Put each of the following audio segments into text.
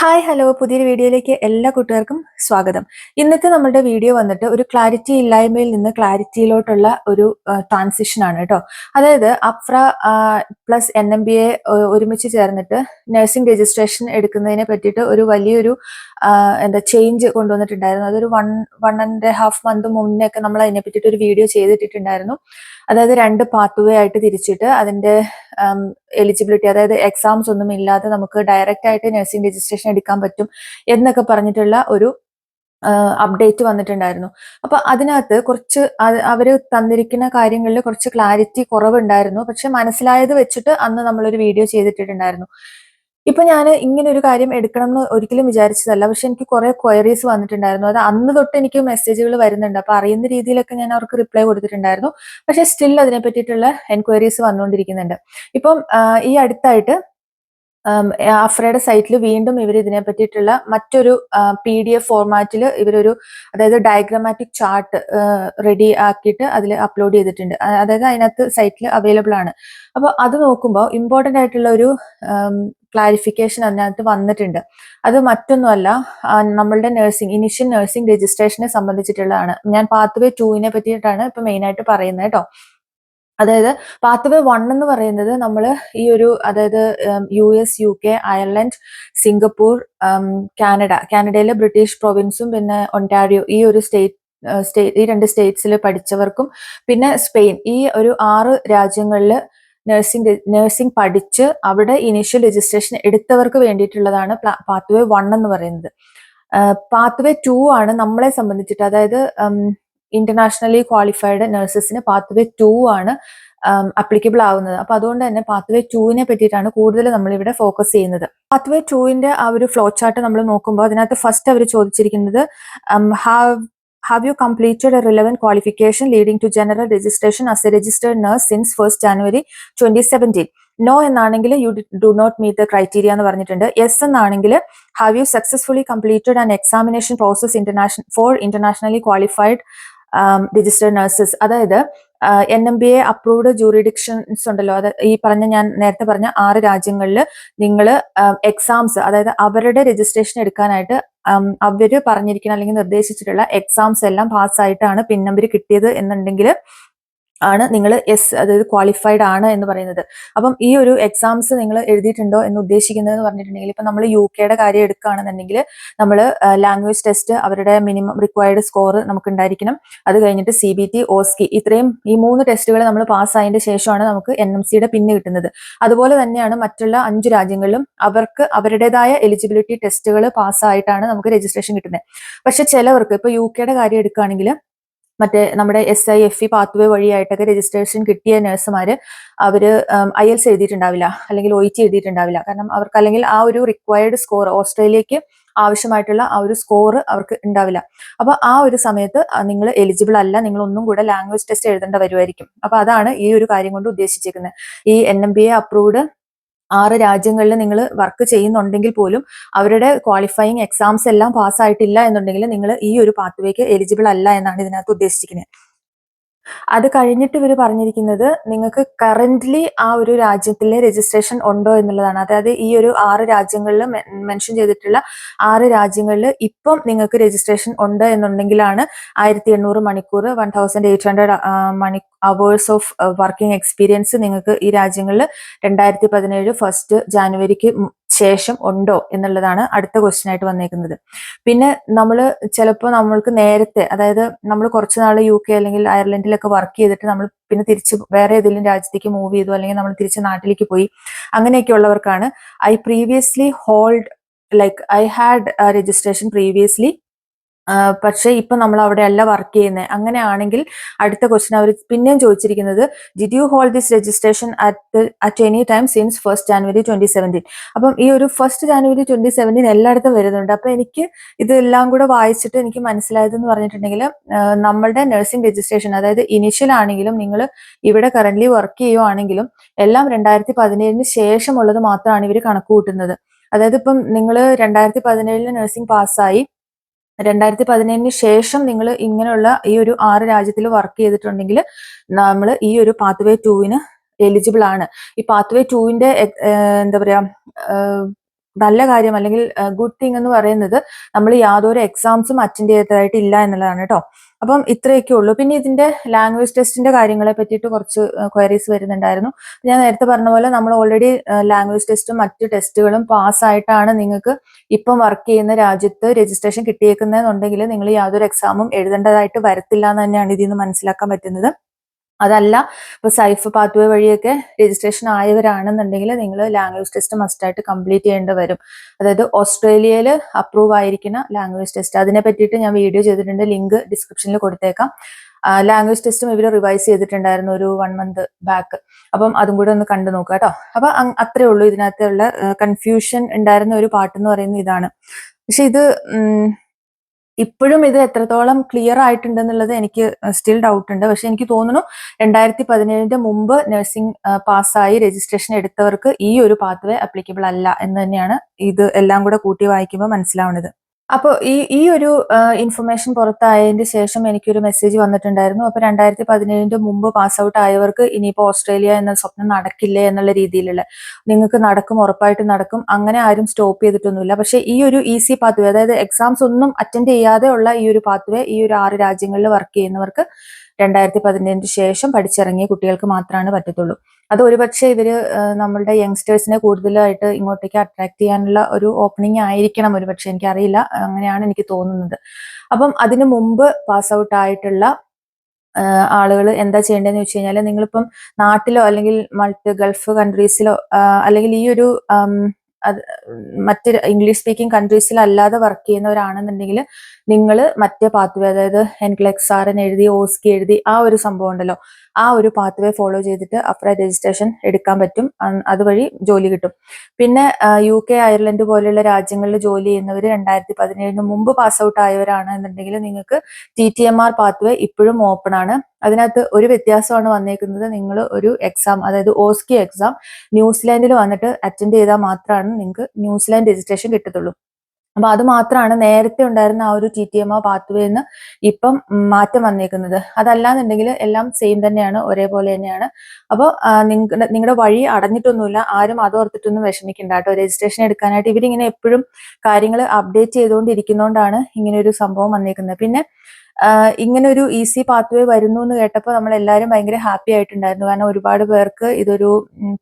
Hi hello പുതിയൊരു വീഡിയോയിലേക്ക് എല്ലാ കൂട്ടുകാർക്കും സ്വാഗതം. ഇന്നത്തെ നമ്മുടെ വീഡിയോ വന്നിട്ട് ഒരു ക്ലാരിറ്റി ഇല്ലായ്മയിൽ നിന്ന് ക്ലാരിറ്റിയിലോട്ടുള്ള ഒരു ട്രാൻസിഷൻ ആണ് കേട്ടോ. അതായത് അപ്ര പ്ലസ് NMBA ഒരുമിച്ച് ചേർന്നിട്ട് നഴ്സിംഗ് രജിസ്ട്രേഷൻ എടുക്കുന്നതിനെ പറ്റിയിട്ട് ഒരു വലിയൊരു ചേഞ്ച് കൊണ്ടുവന്നിട്ടുണ്ടായിരുന്നു. അതൊരു വൺ ആൻഡ് ഹാഫ് മന്ത് മുന്നേ ഒക്കെ നമ്മൾ അതിനെ പറ്റിയിട്ട് ഒരു വീഡിയോ ചെയ്തിട്ടുണ്ടായിരുന്നു. അതായത് 2 പാത്ത് വേ ആയിട്ട് തിരിച്ചിട്ട് അതിന്റെ എലിജിബിലിറ്റി, അതായത് എക്സാംസ് ഒന്നും ഇല്ലാതെ നമുക്ക് ഡയറക്റ്റ് ആയിട്ട് നഴ്സിംഗ് രജിസ്ട്രേഷൻ എടുക്കാൻ പറ്റും എന്നൊക്കെ പറഞ്ഞിട്ടുള്ള ഒരു അപ്ഡേറ്റ് വന്നിട്ടുണ്ടായിരുന്നു. അപ്പൊ അതിനകത്ത് കുറച്ച് അവര് തന്നിരിക്കുന്ന കാര്യങ്ങളിൽ കുറച്ച് ക്ലാരിറ്റി കുറവുണ്ടായിരുന്നു. പക്ഷെ മനസ്സിലായത് വെച്ചിട്ട് അന്ന് നമ്മളൊരു വീഡിയോ ചെയ്തിട്ടുണ്ടായിരുന്നു. ഇപ്പൊ ഞാൻ ഇങ്ങനെ ഒരു കാര്യം എടുക്കണം എന്ന് ഒരിക്കലും വിചാരിച്ചതല്ല. പക്ഷെ എനിക്ക് കുറെ ക്വയറീസ് വന്നിട്ടുണ്ടായിരുന്നു. അത് അന്ന് തൊട്ട് എനിക്ക് മെസ്സേജുകൾ വരുന്നുണ്ട്. അപ്പൊ അറിയുന്ന രീതിയിലൊക്കെ ഞാൻ അവർക്ക് റിപ്ലൈ കൊടുത്തിട്ടുണ്ടായിരുന്നു. പക്ഷെ സ്റ്റിൽ അതിനെ പറ്റിയിട്ടുള്ള എൻക്വയറീസ് വന്നുകൊണ്ടിരിക്കുന്നുണ്ട്. ഇപ്പം ഈ അടുത്തായിട്ട് അഫ്രയുടെ സൈറ്റിൽ വീണ്ടും ഇവർ ഇതിനെ പറ്റിയിട്ടുള്ള മറ്റൊരു PDF ഫോർമാറ്റിൽ ഇവരൊരു, അതായത് ഡയഗ്രമാറ്റിക് ചാർട്ട് റെഡി ആക്കിയിട്ട് അതിൽ അപ്ലോഡ് ചെയ്തിട്ടുണ്ട്. അതായത് അതിനകത്ത് സൈറ്റിൽ അവൈലബിൾ ആണ്. അപ്പോൾ അത് നോക്കുമ്പോൾ ഇമ്പോർട്ടൻ്റ് ആയിട്ടുള്ള ഒരു ക്ലാരിഫിക്കേഷൻ അതിനകത്ത് വന്നിട്ടുണ്ട്. അത് മറ്റൊന്നുമല്ല, നമ്മളുടെ ഇനിഷ്യൽ നഴ്സിംഗ് രജിസ്ട്രേഷനെ സംബന്ധിച്ചിട്ടുള്ളതാണ്. ഞാൻ പാത്ത് വേ 2 പറ്റിയിട്ടാണ് ഇപ്പൊ മെയിൻ ആയിട്ട് പറയുന്നത് കേട്ടോ. അതായത് പാത്ത് വേ 1 എന്ന് പറയുന്നത് നമ്മൾ ഈ ഒരു, അതായത് US, UK, അയർലൻഡ്, സിംഗപ്പൂർ, കാനഡയിലെ ബ്രിട്ടീഷ് പ്രൊവിൻസും പിന്നെ ഒണ്ടാരിയോ, ഈ ഒരു ഈ 2 സ്റ്റേറ്റ്സിൽ പഠിച്ചവർക്കും പിന്നെ സ്പെയിൻ, ഈ ഒരു 6 രാജ്യങ്ങളിൽ നഴ്സിംഗ് പഠിച്ച് അവിടെ ഇനീഷ്യൽ രജിസ്ട്രേഷൻ എടുത്തവർക്ക് വേണ്ടിയിട്ടുള്ളതാണ് പാത്ത് വേ 1 എന്ന് പറയുന്നത്. പാത്ത് വേ 2 ആണ് നമ്മളെ സംബന്ധിച്ചിട്ട്, അതായത് ഇന്റർനാഷണലി ക്വാളിഫൈഡ് നഴ്സസിന് പാത്ത് വേ 2 ആണ് അപ്ലിക്കബിൾ ആവുന്നത്. അപ്പൊ അതുകൊണ്ട് തന്നെ പാത്ത് വേ 2 പറ്റിയിട്ടാണ് കൂടുതൽ നമ്മൾ ഇവിടെ ഫോക്കസ് ചെയ്യുന്നത്. പാത്ത് വേ 2 ആ ഒരു ഫ്ലോ ചാർട്ട് നമ്മൾ നോക്കുമ്പോൾ അതിനകത്ത് ഫസ്റ്റ് അവർ ചോദിച്ചിരിക്കുന്നത് have you completed a relevant qualification leading to general registration as a registered nurse since 1st January 2017? No എന്നാണെങ്കിൽ you do not meet the criteria എന്ന് പറഞ്ഞിട്ടുണ്ട്. യെസ് എന്നാണെങ്കിൽ have you successfully completed an examination process internationally qualified registered nurses. അതായത് NMBA approved jurisdictions ഉണ്ടല്ലോ, അത് ഈ ഞാൻ നേരത്തെ പറഞ്ഞ 6 രാജ്യങ്ങളിൽ നിങ്ങൾ എക്സാംസ്, അതായത് അവരുടെ രജിസ്ട്രേഷൻ എടുക്കാനായിട്ട് അവര് പറഞ്ഞിരിക്കുന്ന അല്ലെങ്കിൽ നിർദ്ദേശിച്ചിട്ടുള്ള എക്സാംസ് എല്ലാം പാസ്സായിട്ടാണ് പിൻ നമ്പർ കിട്ടിയത് എന്നുണ്ടെങ്കിൽ ആണ് നിങ്ങൾ അതായത് ക്വാളിഫൈഡ് ആണ് എന്ന് പറയുന്നത്. അപ്പം ഈ ഒരു എക്സാംസ് നിങ്ങൾ എഴുതിയിട്ടുണ്ടോ എന്ന് ഉദ്ദേശിക്കുന്നത് എന്ന് പറഞ്ഞിട്ടുണ്ടെങ്കിൽ, ഇപ്പൊ നമ്മൾ UKയുടെ കാര്യം എടുക്കുകയാണെന്നുണ്ടെങ്കിൽ നമ്മൾ ലാംഗ്വേജ് ടെസ്റ്റ്, അവരുടെ മിനിമം റിക്വയർഡ് സ്കോർ നമുക്ക് ഉണ്ടായിരിക്കണം. അത് കഴിഞ്ഞിട്ട് CBT, OSCE, ഇത്രയും ഈ 3 ടെസ്റ്റുകൾ നമ്മൾ പാസ്സായതിന്റെ ശേഷമാണ് നമുക്ക് NMCയുടെ പിന്ന് കിട്ടുന്നത്. അതുപോലെ തന്നെയാണ് മറ്റുള്ള 5 രാജ്യങ്ങളിലും അവർക്ക് അവരുടേതായ എലിജിബിലിറ്റി ടെസ്റ്റുകൾ പാസ്സായിട്ടാണ് നമുക്ക് രജിസ്ട്രേഷൻ കിട്ടുന്നത്. പക്ഷെ ചിലവർക്ക്, ഇപ്പൊ UKയുടെ കാര്യം എടുക്കുകയാണെങ്കിൽ മറ്റേ നമ്മുടെ SIFE പാത്ത് വേ വഴിയായിട്ടൊക്കെ രജിസ്ട്രേഷൻ കിട്ടിയ നഴ്സുമാര് അവര് IELTS എഴുതിയിട്ടുണ്ടാവില്ല, അല്ലെങ്കിൽ OET എഴുതിയിട്ടുണ്ടാവില്ല. കാരണം അവർക്ക് അല്ലെങ്കിൽ ആ ഒരു റിക്വയർഡ് സ്കോർ, ഓസ്ട്രേലിയക്ക് ആവശ്യമായിട്ടുള്ള ആ ഒരു സ്കോർ അവർക്ക് ഉണ്ടാവില്ല. അപ്പൊ ആ ഒരു സമയത്ത് നിങ്ങൾ എലിജിബിൾ അല്ല, നിങ്ങൾ ഒന്നും കൂടെ ലാംഗ്വേജ് ടെസ്റ്റ് എഴുതേണ്ട വരുമായിരിക്കും. അപ്പൊ അതാണ് ഈ ഒരു കാര്യം കൊണ്ട് ഉദ്ദേശിച്ചിരിക്കുന്നത്. ഈ NMBA അപ്രൂവ്ഡ് 6 രാജ്യങ്ങളിൽ നിങ്ങൾ വർക്ക് ചെയ്യുന്നുണ്ടെങ്കിൽ പോലും അവരുടെ ക്വാളിഫയിങ് എക്സാംസ് എല്ലാം പാസ്സായിട്ടില്ല എന്നുണ്ടെങ്കിൽ നിങ്ങൾ ഈ ഒരു പാത്ത് വേക്ക് എലിജിബിൾ അല്ല എന്നാണ് ഇതിനകത്ത് ഉദ്ദേശിച്ചിരിക്കുന്നത്. അത് കഴിഞ്ഞിട്ട് ഇവർ പറഞ്ഞിരിക്കുന്നത് നിങ്ങൾക്ക് കറന്റ്ലി ആ ഒരു രാജ്യത്തിലെ രജിസ്ട്രേഷൻ ഉണ്ടോ എന്നുള്ളതാണ്. അതായത് ഈ ഒരു 6 രാജ്യങ്ങളിൽ മെൻഷൻ ചെയ്തിട്ടുള്ള 6 രാജ്യങ്ങളിൽ ഇപ്പം നിങ്ങൾക്ക് രജിസ്ട്രേഷൻ ഉണ്ട് എന്നുണ്ടെങ്കിലാണ് 1800 മണിക്കൂർ 1800 അവേഴ്സ് ഓഫ് വർക്കിംഗ് എക്സ്പീരിയൻസ് നിങ്ങൾക്ക് ഈ രാജ്യങ്ങളിൽ 2017 1 ജാനുവരിക്ക് ശേഷം ഉണ്ടോ എന്നുള്ളതാണ് അടുത്ത ക്വസ്റ്റ്യൻ ആയിട്ട് വന്നേക്കുന്നത്. പിന്നെ നമ്മൾ ചിലപ്പോൾ നമ്മൾക്ക് നേരത്തെ, അതായത് നമ്മൾ കുറച്ച് നാൾ UK അല്ലെങ്കിൽ അയർലൻഡിലൊക്കെ വർക്ക് ചെയ്തിട്ട് നമ്മൾ പിന്നെ തിരിച്ച് വേറെ ഏതെങ്കിലും രാജ്യത്തേക്ക് മൂവ് ചെയ്തു, അല്ലെങ്കിൽ നമ്മൾ തിരിച്ച് നാട്ടിലേക്ക് പോയി, അങ്ങനെയൊക്കെ ഉള്ളവർക്കാണ് I previously hold, like I had registration previously, പക്ഷെ ഇപ്പൊ നമ്മൾ അവിടെ അല്ല വർക്ക് ചെയ്യുന്നത്. അങ്ങനെയാണെങ്കിൽ അടുത്ത ക്വസ്റ്റ്യൻ അവർ പിന്നെയും ചോദിച്ചിരിക്കുന്നത് did you hold this registration at any time since 1st January 2017. അപ്പം ഈ ഒരു 1st January 2017 എല്ലായിടത്തും വരുന്നുണ്ട്. അപ്പൊ എനിക്ക് ഇതെല്ലാം കൂടെ വായിച്ചിട്ട് എനിക്ക് മനസ്സിലായതെന്ന് പറഞ്ഞിട്ടുണ്ടെങ്കിൽ, നമ്മളുടെ നഴ്സിംഗ് രജിസ്ട്രേഷൻ, അതായത് ഇനിഷ്യൽ ആണെങ്കിലും നിങ്ങൾ ഇവിടെ കറന്റ്ലി വർക്ക് ചെയ്യുവാണെങ്കിലും എല്ലാം 2017 ശേഷമുള്ളത് മാത്രമാണ് ഇവർ കണക്ക് കൂട്ടുന്നത്. അതായത് ഇപ്പം നിങ്ങൾ 2017 നഴ്സിംഗ് പാസ്സായി 2017 ശേഷം നിങ്ങൾ ഇങ്ങനെയുള്ള ഈ ഒരു 6 രാജ്യത്തിൽ വർക്ക് ചെയ്തിട്ടുണ്ടെങ്കിൽ നമ്മൾ ഈ ഒരു പാത്ത് വേ 2 എലിജിബിൾ ആണ്. ഈ പാത്ത് വേ 2 എന്താ പറയാ, നല്ല കാര്യം അല്ലെങ്കിൽ ഗുഡ് തിങ് എന്ന് പറയുന്നത് നമ്മൾ യാതൊരു എക്സാംസും അറ്റൻഡ് ചെയ്തതായിട്ടില്ല എന്നുള്ളതാണ് കേട്ടോ. അപ്പം ഇത്രയൊക്കെ ഉള്ളൂ. പിന്നെ ഇതിന്റെ ലാംഗ്വേജ് ടെസ്റ്റിന്റെ കാര്യങ്ങളെ പറ്റിയിട്ട് കുറച്ച് ക്വയറീസ് വരുന്നുണ്ടായിരുന്നു. ഞാൻ നേരത്തെ പറഞ്ഞ പോലെ നമ്മൾ ഓൾറെഡി ലാംഗ്വേജ് ടെസ്റ്റും മറ്റു ടെസ്റ്റുകളും പാസ്സായിട്ടാണ് നിങ്ങൾക്ക് ഇപ്പം വർക്ക് ചെയ്യുന്ന രാജ്യത്ത് രജിസ്ട്രേഷൻ കിട്ടിയേക്കുന്നതെന്നുണ്ടെങ്കിൽ നിങ്ങൾ യാതൊരു എക്സാമും എഴുതേണ്ടതായിട്ട് വരത്തില്ല എന്ന് തന്നെയാണ് ഇതിൽ നിന്ന് മനസ്സിലാക്കാൻ പറ്റുന്നത്. അതല്ല ഇപ്പൊ സൈഫ് പാത്വേ വഴിയൊക്കെ രജിസ്ട്രേഷൻ ആയവരാണെന്നുണ്ടെങ്കിൽ നിങ്ങൾ ലാംഗ്വേജ് ടെസ്റ്റ് മസ്റ്റായിട്ട് കംപ്ലീറ്റ് ചെയ്യേണ്ടി വരും. അതായത് ഓസ്ട്രേലിയയിൽ അപ്രൂവ് ആയിരിക്കുന്ന ലാംഗ്വേജ് ടെസ്റ്റ്, അതിനെ പറ്റിയിട്ട് ഞാൻ വീഡിയോ ചെയ്തിട്ടുണ്ട്, ലിങ്ക് ഡിസ്ക്രിപ്ഷനിൽ കൊടുത്തേക്കാം. ലാംഗ്വേജ് ടെസ്റ്റും ഇവർ റിവൈസ് ചെയ്തിട്ടുണ്ടായിരുന്നു ഒരു 1 month ബാക്ക്. അപ്പം അതും കൂടെ ഒന്ന് കണ്ടു നോക്കുക കേട്ടോ. അപ്പൊ അത്രേ ഉള്ളൂ. ഇതിനകത്തുള്ള കൺഫ്യൂഷൻ ഉണ്ടായിരുന്ന ഒരു പാർട്ട് എന്ന് പറയുന്നത് ഇതാണ്. പക്ഷെ ഇത് ഇപ്പോഴും ഇത് എത്രത്തോളം ക്ലിയർ ആയിട്ടുണ്ടെന്നുള്ളത് എനിക്ക് സ്റ്റിൽ ഡൗട്ട് ഉണ്ട്. പക്ഷെ എനിക്ക് തോന്നുന്നു 2017 മുമ്പ് നഴ്സിംഗ് പാസ്സായി രജിസ്ട്രേഷൻ എടുത്തവർക്ക് ഈ ഒരു പാത്വേ അപ്ലിക്കബിൾ അല്ല എന്ന് തന്നെയാണ് ഇത് എല്ലാം കൂടെ കൂട്ടി വായിക്കുമ്പോൾ മനസ്സിലാവുന്നത്. അപ്പോൾ ഈ ഒരു ഇൻഫർമേഷൻ പുറത്തായതിന്റെ ശേഷം എനിക്കൊരു മെസ്സേജ് വന്നിട്ടുണ്ടായിരുന്നു. അപ്പൊ 2017 മുമ്പ് പാസ് ഔട്ട് ആയവർക്ക് ഇനിയിപ്പോൾ ഓസ്ട്രേലിയ എന്ന സ്വപ്നം നടക്കില്ലേ എന്നുള്ള രീതിയിലുള്ള, നിങ്ങൾക്ക് നടക്കും, ഉറപ്പായിട്ടും നടക്കും, അങ്ങനെ ആരും സ്റ്റോപ്പ് ചെയ്തിട്ടൊന്നുമില്ല. പക്ഷെ ഈ ഒരു ഈസി പാത്വേ, അതായത് എക്സാംസ് ഒന്നും അറ്റൻഡ് ചെയ്യാതെ ഉള്ള ഈ ഒരു പാത്വേ ഈ ഒരു 6 രാജ്യങ്ങളിൽ വർക്ക് ചെയ്യുന്നവർക്ക് 2017 ശേഷം പഠിച്ചിറങ്ങിയ കുട്ടികൾക്ക് മാത്രമാണ് പറ്റത്തുള്ളൂ. അത് ഒരുപക്ഷെ ഇവര് നമ്മളുടെ യങ്സ്റ്റേഴ്സിനെ കൂടുതലായിട്ട് ഇങ്ങോട്ടേക്ക് അട്രാക്ട് ചെയ്യാനുള്ള ഒരു ഓപ്പണിംഗ് ആയിരിക്കണം ഒരുപക്ഷെ, എനിക്കറിയില്ല, അങ്ങനെയാണ് എനിക്ക് തോന്നുന്നത്. അപ്പം അതിനു മുമ്പ് പാസ് ഔട്ട് ആയിട്ടുള്ള ആളുകൾ എന്താ ചെയ്യേണ്ടതെന്ന് വെച്ച് കഴിഞ്ഞാൽ, നിങ്ങളിപ്പം നാട്ടിലോ അല്ലെങ്കിൽ ഗൾഫ് കൺട്രീസിലോ അല്ലെങ്കിൽ ഈ ഒരു മറ്റ് ഇംഗ്ലീഷ് സ്പീക്കിംഗ് കൺട്രീസിലല്ലാതെ വർക്ക് ചെയ്യുന്നവരാണെന്നുണ്ടെങ്കിൽ നിങ്ങൾ മറ്റേ പാത്വേ, അതായത് എൻക്ലെക്സാറൻ എഴുതി ഓസ്കി എഴുതി ആ ഒരു സംഭവം ഉണ്ടല്ലോ, ആ ഒരു പാത്വേ ഫോളോ ചെയ്തിട്ട് അപ്ര രജിസ്ട്രേഷൻ എടുക്കാൻ പറ്റും. അതുവഴി ജോലി കിട്ടും. പിന്നെ UK, അയർലൻഡ് പോലെയുള്ള രാജ്യങ്ങളിൽ ജോലി ചെയ്യുന്നവർ 2017 മുമ്പ് പാസ് ഔട്ട് ആയവരാണ് എന്നുണ്ടെങ്കിൽ നിങ്ങൾക്ക് TTMR പാത്വേ ഇപ്പോഴും ഓപ്പൺ ആണ്. അതിനകത്ത് ഒരു വ്യത്യാസമാണ് വന്നേക്കുന്നത്. നിങ്ങൾ ഒരു എക്സാം, അതായത് ഓസ്കി എക്സാം ന്യൂസിലാൻഡിൽ വന്നിട്ട് അറ്റൻഡ് ചെയ്താൽ മാത്രമാണ് നിങ്ങൾക്ക് ന്യൂസിലാൻഡ് രജിസ്ട്രേഷൻ കിട്ടത്തുള്ളൂ. അപ്പൊ അത് മാത്രമാണ് നേരത്തെ ഉണ്ടായിരുന്ന ആ ഒരു TTMR പാത്വേന്ന് ഇപ്പം മാറ്റം വന്നേക്കുന്നത്. അതല്ലാന്നുണ്ടെങ്കിൽ എല്ലാം സെയിം തന്നെയാണ്, ഒരേപോലെ തന്നെയാണ്. അപ്പോൾ നിങ്ങളുടെ വഴി അടഞ്ഞിട്ടൊന്നുമില്ല. ആരും അതോർത്തിട്ടൊന്നും വിഷമിക്കണ്ട കേട്ടോ. രജിസ്ട്രേഷൻ എടുക്കാനായിട്ട് ഇവരിങ്ങനെ എപ്പോഴും കാര്യങ്ങൾ അപ്ഡേറ്റ് ചെയ്തുകൊണ്ടിരിക്കുന്നതുകൊണ്ടാണ് ഇങ്ങനെ ഒരു സംഭവം വന്നേക്കുന്നത്. പിന്നെ ഇങ്ങനെ ഒരു ഈസി പാത്വേ വരുന്നു എന്ന് കേട്ടപ്പോൾ നമ്മൾ എല്ലാവരും ഭയങ്കര ഹാപ്പി ആയിട്ടുണ്ടായിരുന്നു. കാരണം ഒരുപാട് പേർക്ക് ഇതൊരു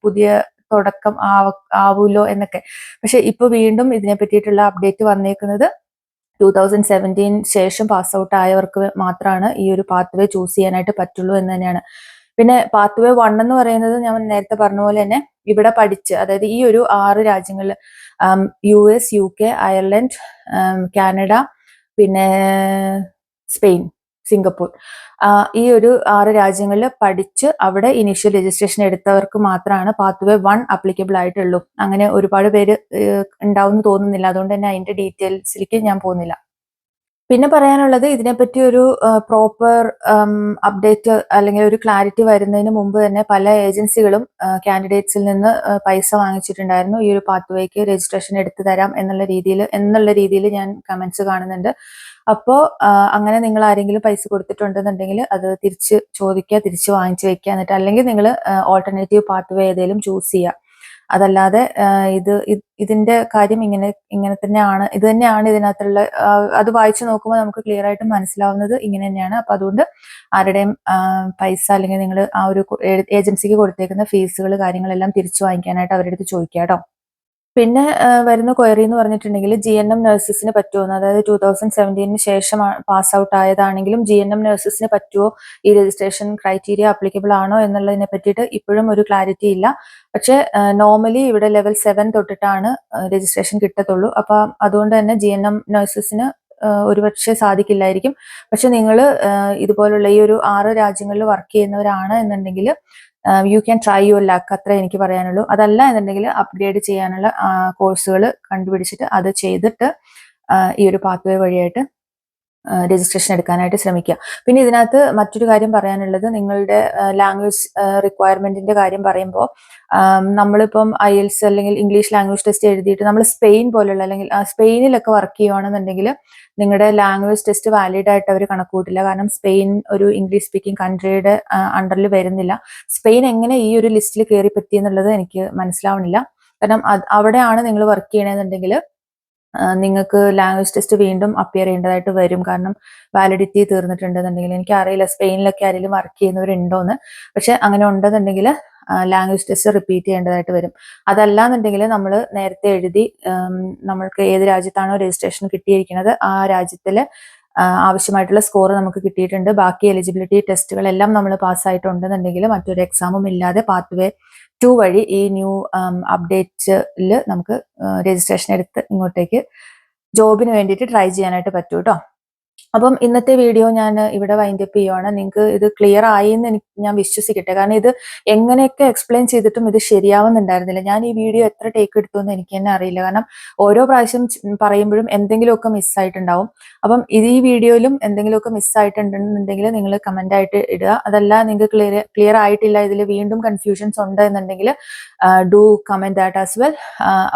പുതിയ തുടക്കം ആവൂലോ എന്നൊക്കെ. പക്ഷെ ഇപ്പൊ വീണ്ടും ഇതിനെ പറ്റിയിട്ടുള്ള അപ്ഡേറ്റ് വന്നേക്കുന്നത് 2017 ശേഷം പാസ് ഔട്ട് ആയവർക്ക് മാത്രമാണ് ഈ ഒരു പാത്വേ ചൂസ് ചെയ്യാനായിട്ട് പറ്റുള്ളൂ എന്ന് തന്നെയാണ്. പിന്നെ പാത്വേ 1 എന്ന് പറയുന്നത് ഞാൻ നേരത്തെ പറഞ്ഞ പോലെ തന്നെ ഇവിടെ പഠിച്ച്, അതായത് ഈ ഒരു 6 രാജ്യങ്ങളിൽ US, UK, അയർലൻഡ്, കാനഡ, പിന്നെ സ്പെയിൻ, സിംഗപ്പൂർ, ഈ ഒരു 6 രാജ്യങ്ങളിൽ പഠിച്ച് അവിടെ ഇനീഷ്യൽ രജിസ്ട്രേഷൻ എടുത്തവർക്ക് മാത്രമാണ് പാത്വേ 1 അപ്ലിക്കബിൾ ആയിട്ടുള്ളൂ. അങ്ങനെ ഒരുപാട് പേര് ഉണ്ടാവും തോന്നുന്നില്ല. അതുകൊണ്ട് തന്നെ അതിന്റെ ഡീറ്റെയിൽസിലേക്ക് ഞാൻ പോകുന്നില്ല. പിന്നെ പറയാനുള്ളത്, ഇതിനെപ്പറ്റി ഒരു പ്രോപ്പർ അപ്ഡേറ്റ് അല്ലെങ്കിൽ ഒരു ക്ലാരിറ്റി വരുന്നതിന് മുമ്പ് തന്നെ പല ഏജൻസികളും കാൻഡിഡേറ്റ്സിൽ നിന്ന് പൈസ വാങ്ങിച്ചിട്ടുണ്ടായിരുന്നു. ഈ ഒരു പാത്വേക്ക് രജിസ്ട്രേഷൻ എടുത്തു തരാം എന്നുള്ള രീതിയിൽ ഞാൻ കമന്റ്സ് കാണുന്നുണ്ട്. അപ്പോൾ അങ്ങനെ നിങ്ങൾ ആരെങ്കിലും പൈസ കൊടുത്തിട്ടുണ്ടെന്നുണ്ടെങ്കിൽ അത് തിരിച്ച് ചോദിക്കുക, തിരിച്ച് വാങ്ങിച്ചു വെക്കുക. എന്നിട്ട് അല്ലെങ്കിൽ നിങ്ങൾ ഓൾട്ടർനേറ്റീവ് പാത്വേ ഏതെങ്കിലും ചൂസ് ചെയ്യുക. അതല്ലാതെ ഇതിന്റെ കാര്യം ഇങ്ങനെ തന്നെയാണ്, ഇത് തന്നെയാണ് ഇതിനകത്തുള്ള, അത് വായിച്ചു നോക്കുമ്പോൾ നമുക്ക് ക്ലിയർ ആയിട്ട് മനസ്സിലാവുന്നത് ഇങ്ങനെ തന്നെയാണ്. അപ്പൊ അതുകൊണ്ട് ആരുടെയും പൈസ അല്ലെങ്കിൽ നിങ്ങൾ ആ ഒരു ഏജൻസിക്ക് കൊടുത്തേക്കുന്ന ഫീസുകൾ കാര്യങ്ങളെല്ലാം തിരിച്ചു വാങ്ങിക്കാനായിട്ട് അവരുടെ അടുത്ത് ചോദിക്കുക കേട്ടോ. പിന്നെ വരുന്ന ക്വയറി എന്ന് പറഞ്ഞിട്ടുണ്ടെങ്കിൽ GNM നഴ്സസിന് പറ്റുമോ, അതായത് 2017 ശേഷം പാസ് ഔട്ട് ആയതാണെങ്കിലും GNM നഴ്സസിന് പറ്റുമോ, ഈ രജിസ്ട്രേഷൻ ക്രൈറ്റീരിയ അപ്ലിക്കബിൾ ആണോ എന്നുള്ളതിനെ പറ്റിയിട്ട് ഇപ്പോഴും ഒരു ക്ലാരിറ്റി ഇല്ല. പക്ഷെ നോർമലി ഇവിടെ ലെവൽ 7 തൊട്ടിട്ടാണ് രജിസ്ട്രേഷൻ കിട്ടത്തുള്ളൂ. അപ്പൊ അതുകൊണ്ട് തന്നെ GNM നഴ്സസിന് ഒരുപക്ഷെ സാധിക്കില്ലായിരിക്കും. പക്ഷെ നിങ്ങൾ ഇതുപോലുള്ള ഈ ഒരു 6 രാജ്യങ്ങളിൽ വർക്ക് ചെയ്യുന്നവരാണ് എന്നുണ്ടെങ്കിൽ you can try your luck, അത്ര എനിക്ക് പറയാനുള്ളൂ. അതല്ല എന്നുണ്ടെങ്കിൽ അപ്ഗ്രേഡ് ചെയ്യാനുള്ള കോഴ്സുകൾ കണ്ടുപിടിച്ചിട്ട് അത് ചെയ്തിട്ട് ഈ ഒരു പാത്വേ വഴിയായിട്ട് രജിസ്ട്രേഷൻ എടുക്കാനായിട്ട് ശ്രമിക്കുക. പിന്നെ ഇതിനകത്ത് മറ്റൊരു കാര്യം പറയാനുള്ളത്, നിങ്ങളുടെ ലാംഗ്വേജ് റിക്വയർമെന്റിന്റെ കാര്യം പറയുമ്പോൾ നമ്മളിപ്പം IELTS അല്ലെങ്കിൽ ഇംഗ്ലീഷ് ലാംഗ്വേജ് ടെസ്റ്റ് എഴുതിയിട്ട് നമ്മൾ സ്പെയിൻ പോലുള്ള അല്ലെങ്കിൽ സ്പെയിനിലൊക്കെ വർക്ക് ചെയ്യുകയാണെന്നുണ്ടെങ്കിൽ നിങ്ങളുടെ ലാംഗ്വേജ് ടെസ്റ്റ് വാലിഡ് ആയിട്ട് അവർ കണക്കൂട്ടില്ല. കാരണം സ്പെയിൻ ഒരു ഇംഗ്ലീഷ് സ്പീക്കിംഗ് കൺട്രിയുടെ അണ്ടറിൽ വരുന്നില്ല. സ്പെയിൻ എങ്ങനെ ഈ ഒരു ലിസ്റ്റിൽ കയറി പറ്റിയെന്നുള്ളത് എനിക്ക് മനസ്സിലാവണില്ല. കാരണം അവിടെയാണ് നിങ്ങൾ വർക്ക് ചെയ്യണമെന്നുണ്ടെങ്കിൽ നിങ്ങൾക്ക് ലാംഗ്വേജ് ടെസ്റ്റ് വീണ്ടും അപ്പിയർ ചെയ്യേണ്ടതായിട്ട് വരും. കാരണം വാലിഡിറ്റി തീർന്നിട്ടുണ്ടെന്നുണ്ടെങ്കിൽ, എനിക്കറിയില്ല സ്പെയിനിലൊക്കെ ആരെങ്കിലും വർക്ക് ചെയ്യുന്നവരുണ്ടോയെന്ന്. പക്ഷെ അങ്ങനെ ഉണ്ടെന്നുണ്ടെങ്കിൽ ലാംഗ്വേജ് ടെസ്റ്റ് റിപ്പീറ്റ് ചെയ്യേണ്ടതായിട്ട് വരും. അതല്ലാന്നുണ്ടെങ്കിൽ നമ്മൾ നേരത്തെ എഴുതി നമ്മൾക്ക് ഏത് രാജ്യത്താണോ രജിസ്ട്രേഷൻ കിട്ടിയിരിക്കുന്നത് ആ രാജ്യത്തിൽ ആവശ്യമായിട്ടുള്ള സ്കോർ നമുക്ക് കിട്ടിയിട്ടുണ്ട്, ബാക്കി എലിജിബിലിറ്റി ടെസ്റ്റുകളെല്ലാം നമ്മൾ പാസ്സായിട്ടുണ്ടെന്നുണ്ടെങ്കിൽ മറ്റൊരു എക്സാമും ഇല്ലാതെ പാത്വേ 2 വഴി ഈ ന്യൂ അപ്ഡേറ്റ്സിൽ നമുക്ക് രജിസ്ട്രേഷൻ എടുത്ത് ഇങ്ങോട്ടേക്ക് ജോബിന് വേണ്ടിയിട്ട് ട്രൈ ചെയ്യാനായിട്ട് പറ്റൂ കേട്ടോ. അപ്പം ഇന്നത്തെ വീഡിയോ ഞാൻ ഇവിടെ വൈൻഡ് അപ്പ് ചെയ്യുവാണ്. നിങ്ങൾക്ക് ഇത് ക്ലിയർ ആയി എന്ന് ഞാൻ വിശ്വസിക്കട്ടെ. കാരണം ഇത് എങ്ങനെയൊക്കെ എക്സ്പ്ലെയിൻ ചെയ്തിട്ടും ഇത് ശരിയാവുന്നുണ്ടായിരുന്നില്ല. ഞാൻ ഈ വീഡിയോ എത്ര ടേക്ക് എടുത്തു എന്ന് എനിക്ക് തന്നെ അറിയില്ല. കാരണം ഓരോ പ്രാവശ്യം പറയുമ്പോഴും എന്തെങ്കിലുമൊക്കെ മിസ്സായിട്ടുണ്ടാവും. അപ്പം ഈ വീഡിയോയിലും എന്തെങ്കിലുമൊക്കെ മിസ്സായിട്ടുണ്ടെന്നുണ്ടെങ്കിൽ നിങ്ങൾ കമന്റ് ആയിട്ട് ഇടുക. അതല്ല നിങ്ങൾക്ക് ക്ലിയർ ആയിട്ടില്ല, ഇതിൽ വീണ്ടും കൺഫ്യൂഷൻസ് ഉണ്ട് എന്നുണ്ടെങ്കിൽ do comment that as well.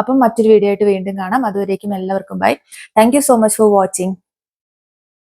അപ്പം മറ്റൊരു വീഡിയോ ആയിട്ട് വീണ്ടും കാണാം. അതുവരേക്കും എല്ലാവർക്കും bye. Thank you so much for watching.